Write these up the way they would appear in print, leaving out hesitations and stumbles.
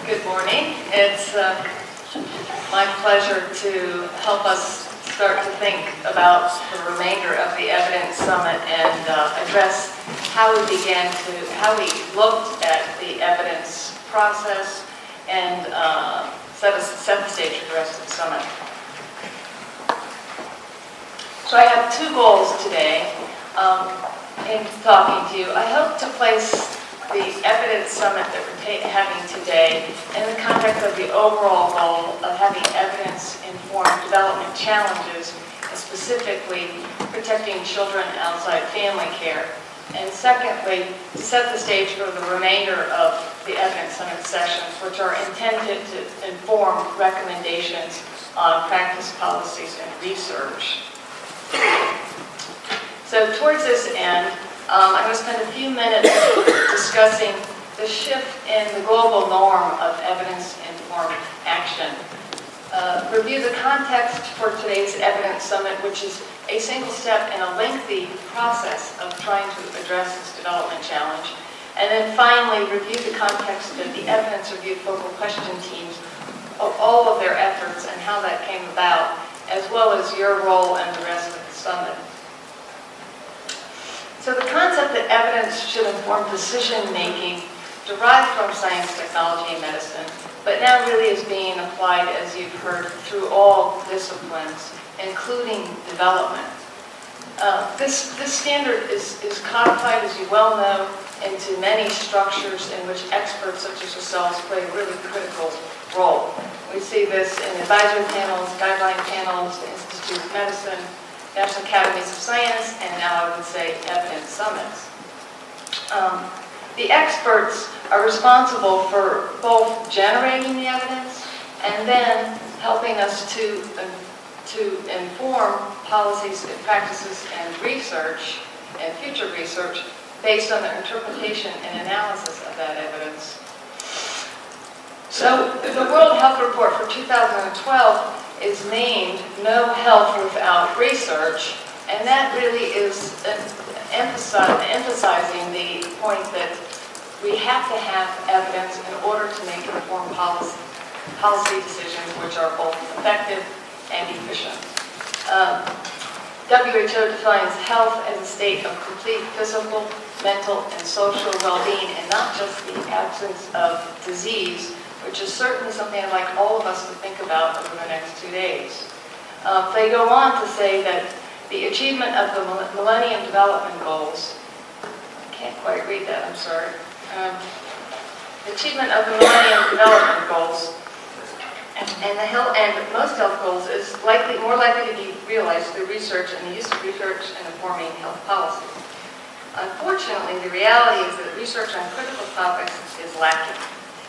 Good morning. It's my pleasure to help us start to think about the remainder of the Evidence Summit and address how we looked at the evidence process and set the stage for the rest of the summit. So I have two goals today in talking to you. I hope to place the Evidence Summit that we're having today in the context of the overall goal of having evidence-informed development challenges, and specifically protecting children outside family care. And secondly, to set the stage for the remainder of the Evidence Summit sessions, which are intended to inform recommendations on practice, policies, and research. So towards this end, I'm going to spend a few minutes discussing the shift in the global norm of evidence-informed action. Review the context for today's Evidence Summit, which is a single step in a lengthy process of trying to address this development challenge. And then finally, review the context of the Evidence Review Focal Question Teams, of all of their efforts and how that came about, as well as your role and the rest of the summit. So the concept that evidence should inform decision-making derived from science, technology, and medicine, but now really is being applied, as you've heard, through all disciplines, including development. This standard is codified, as you well know, into many structures in which experts such as yourselves play a really critical role. We see this in advisory panels, guideline panels, the Institute of Medicine, National Academies of Science, and now I would say evidence summits. The experts are responsible for both generating the evidence and then helping us to inform policies and practices and research and future research based on their interpretation and analysis of that evidence. So the World Health Report for 2012 is named No Health Without Research, and that really is emphasizing the point that we have to have evidence in order to make informed policy decisions which are both effective and efficient. WHO defines health as a state of complete physical, mental, and social well-being, and not just the absence of disease, which is certainly something I'd like all of us to think about over the next 2 days. They go on to say that the achievement of the Millennium Development Goals, I can't quite read that, I'm sorry. The achievement of the Millennium Development Goals and most health goals is more likely to be realized through research and the use of research in informing health policy. Unfortunately, the reality is that research on critical topics is lacking,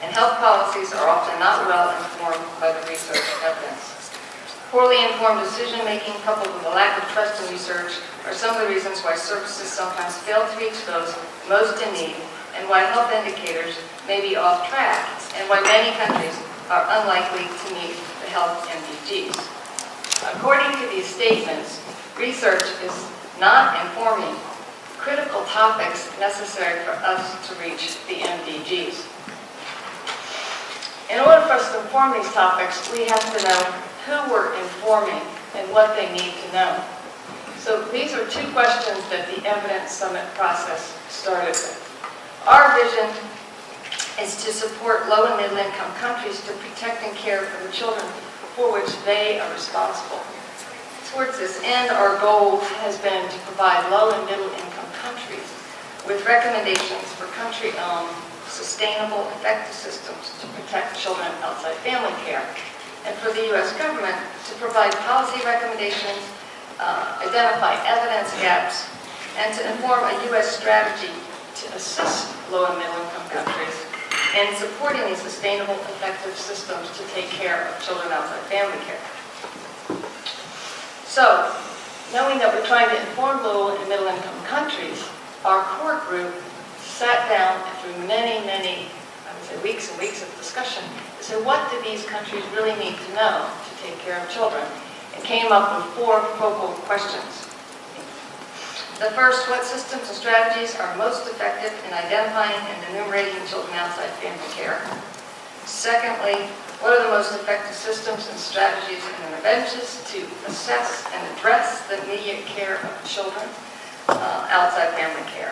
and health policies are often not well informed by the research evidence. Poorly informed decision-making coupled with a lack of trust in research are some of the reasons why services sometimes fail to reach those most in need, and why health indicators may be off track, and why many countries are unlikely to meet the health MDGs. According to these statements, research is not informing critical topics necessary for us to reach the MDGs. In order for us to inform these topics, we have to know who we're informing and what they need to know. So these are two questions that the Evidence Summit process started with. Our vision is to support low and middle income countries to protect and care for the children for which they are responsible. Towards this end, our goal has been to provide low and middle income countries with recommendations for country-owned, sustainable, effective systems to protect children outside family care, and for the U.S. government to provide policy recommendations, identify evidence gaps, and to inform a U.S. strategy to assist low and middle income countries in supporting these sustainable, effective systems to take care of children outside family care. So, knowing that we're trying to inform low and middle income countries, our core group sat down through many, I would say weeks and weeks of discussion to say, what do these countries really need to know to take care of children? And came up with 4 focal questions. The first, what systems and strategies are most effective in identifying and enumerating children outside family care? Secondly, what are the most effective systems and strategies and interventions to assess and address the immediate care of children outside family care?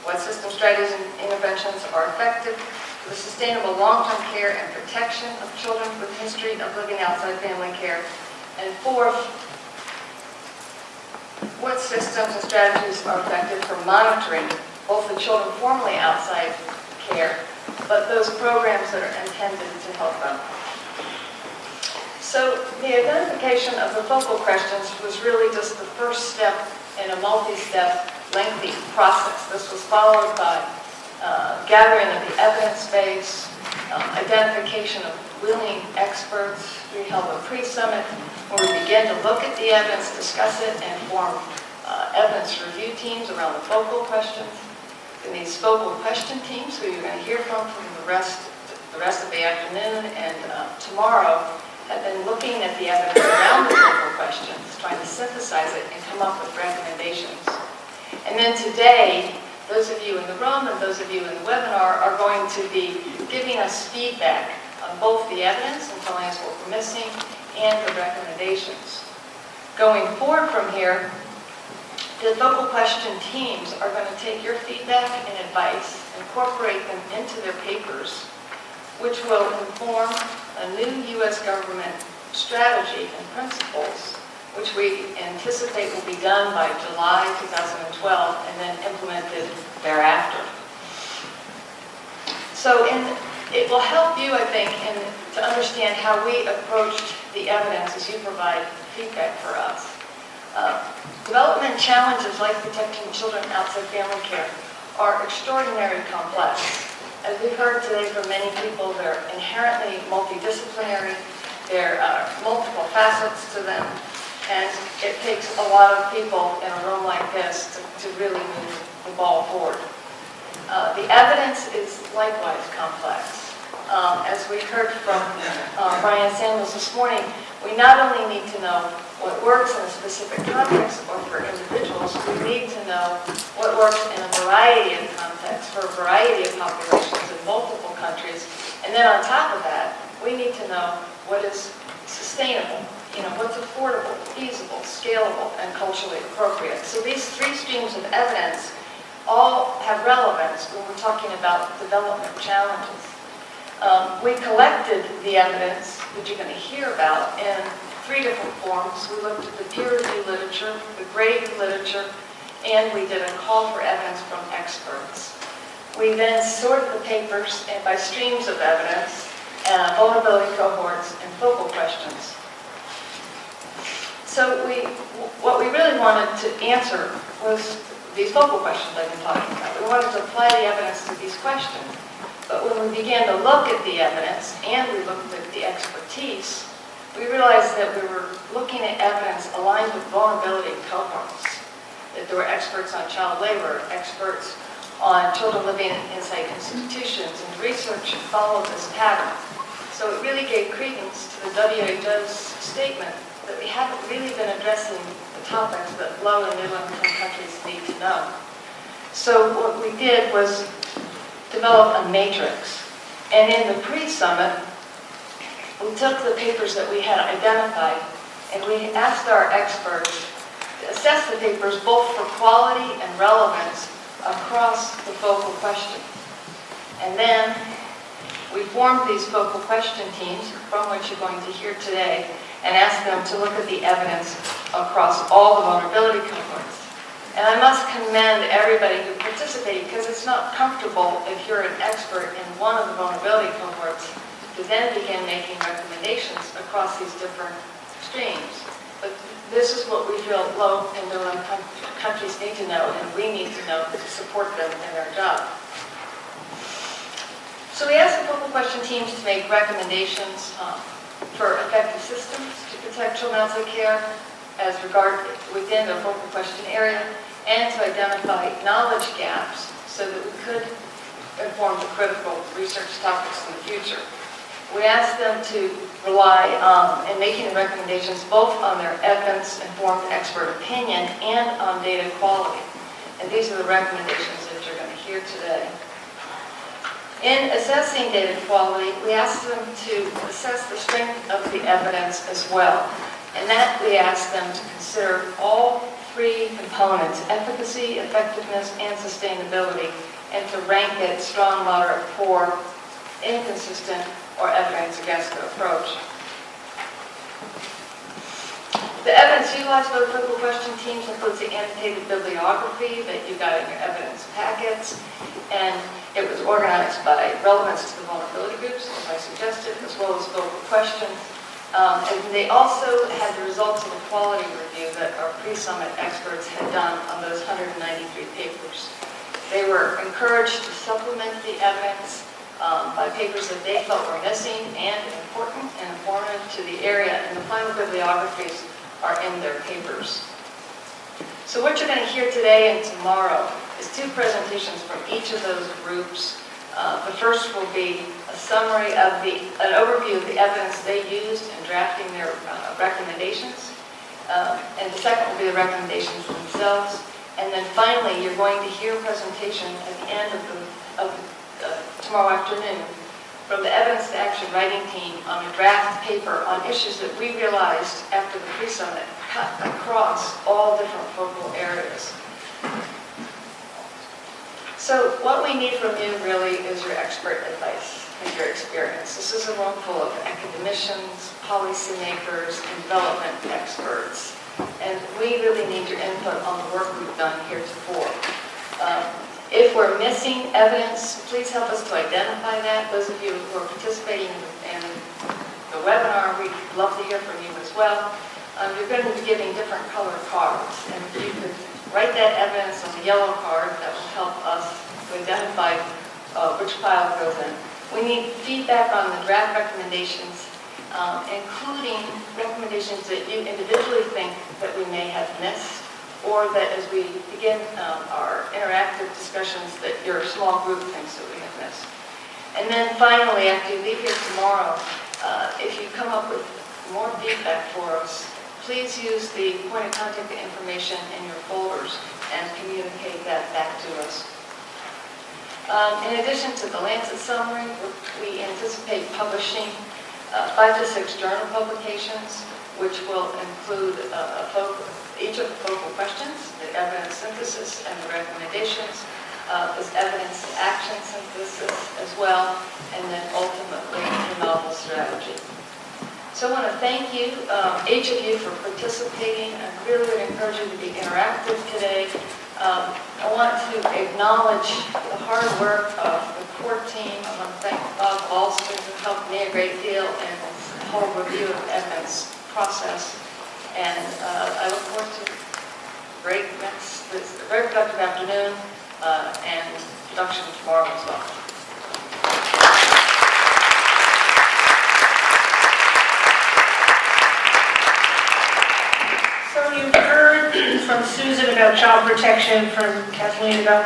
What system strategies and interventions are effective for the sustainable long-term care and protection of children with a history of living outside family care? And fourth, what systems and strategies are effective for monitoring both the children formerly outside care, but those programs that are intended to help them? So the identification of the focal questions was really just the first step in a multi-step, lengthy process. This was followed by gathering of the evidence base, identification of willing experts. We held a pre-summit where we began to look at the evidence, discuss it, and form evidence review teams around the focal questions. And these focal question teams, who you're going to hear from the rest of the afternoon and tomorrow, have been looking at the evidence around the focal questions, trying to synthesize it and come up with recommendations. And then today, those of you in the room and those of you in the webinar are going to be giving us feedback on both the evidence and telling us what we're missing and the recommendations. Going forward from here, the focal question teams are going to take your feedback and advice, incorporate them into their papers, which will inform a new U.S. government strategy and principles, which we anticipate will be done by July 2012 and then implemented thereafter. So it will help you, I think, to understand how we approached the evidence as you provide feedback for us. Development challenges like protecting children outside family care are extraordinarily complex. As we've heard today from many people, they're inherently multidisciplinary. There are multiple facets to them, and it takes a lot of people in a room like this to really move the ball forward. The evidence is likewise complex. As we heard from Brian Samuels this morning, we not only need to know what works in a specific context or for individuals, we need to know what works in a variety of contexts for a variety of populations in multiple countries. And then on top of that, we need to know what is sustainable, what's affordable, feasible, scalable, and culturally appropriate. So these three streams of evidence all have relevance when we're talking about development challenges. We collected the evidence that you're going to hear about in three different forms. We looked at the peer-reviewed literature, the graded literature, and we did a call for evidence from experts. We then sorted the papers by streams of evidence, vulnerability cohorts, and focal questions. So what we really wanted to answer was these focal questions I've been talking about. We wanted to apply the evidence to these questions. But when we began to look at the evidence and we looked at the expertise, we realized that we were looking at evidence aligned with vulnerability cohorts. That there were experts on child labor, experts on children living inside institutions, and research followed this pattern. So it really gave credence to the WHO's statement that we haven't really been addressing the topics that low and middle-income countries need to know. So what we did was develop a matrix. And in the pre-summit, we took the papers that we had identified and we asked our experts to assess the papers both for quality and relevance across the focal question. And then we formed these focal question teams, from which you're going to hear today, and asked them to look at the evidence across all the vulnerability cohorts. And I must commend everybody who participated, because it's not comfortable if you're an expert in one of the vulnerability cohorts to then begin making recommendations across these different streams. But this is what we feel low and middle-income countries need to know, and we need to know to support them in their job. So we asked the focal question teams to make recommendations for effective systems to protect children outside care as regard within the focal question area, and to identify knowledge gaps so that we could inform the critical research topics in the future. We asked them to rely in making the recommendations both on their evidence-informed expert opinion and on data quality. And these are the recommendations that you're going to hear today. In assessing data quality, we asked them to assess the strength of the evidence as well. And that we asked them to consider all three components, efficacy, effectiveness, and sustainability, and to rank it strong, moderate, poor, inconsistent, or evidence against the approach. The evidence utilized by the critical question teams includes the annotated bibliography that you got in your evidence packets, and it was organized by relevance to the vulnerability groups, as I suggested, as well as global questions. And they also had the results of a quality review that our pre-summit experts had done on those 193 papers. They were encouraged to supplement the evidence by papers that they felt were missing and important and informative to the area, and the final bibliographies are in their papers. So what you're going to hear today and tomorrow is two presentations from each of those groups. The first will be a summary of an overview of the evidence they used in drafting their recommendations. And the second will be the recommendations themselves. And then finally, you're going to hear a presentation at the end of tomorrow afternoon from the Evidence to Action writing team on a draft paper on issues that we realized after the pre-summit cut across all different focal areas. So what we need from you really is your expert advice and your experience. This is a room full of academicians, policymakers, and development experts. And we really need your input on the work we've done heretofore. If we're missing evidence, please help us to identify that. Those of you who are participating in the webinar, we'd love to hear from you as well. You're going to be giving different colored cards, and if you could write that evidence on the yellow card, that will help us to identify which pile it goes in. We need feedback on the draft recommendations, including recommendations that you individually think that we may have missed, or that as we begin our interactive discussions that your small group thinks that we have missed. And then finally, after you leave here tomorrow, if you come up with more feedback for us, please use the point of contact information in your folders and communicate that back to us. In addition to the Lancet summary, we anticipate publishing 5 to 6 journal publications, which will include each of the focal questions, the evidence synthesis and the recommendations, this evidence to action synthesis as well, and then ultimately the novel strategy. So I want to thank you, each of you, for participating. I really would encourage you to be interactive today. I want to acknowledge the hard work of the core team. I want to thank Bob Alston, who helped me a great deal in this whole review of evidence process. And I look forward to very productive afternoon and production tomorrow as well. So you've heard from Susan about child protection, from Kathleen about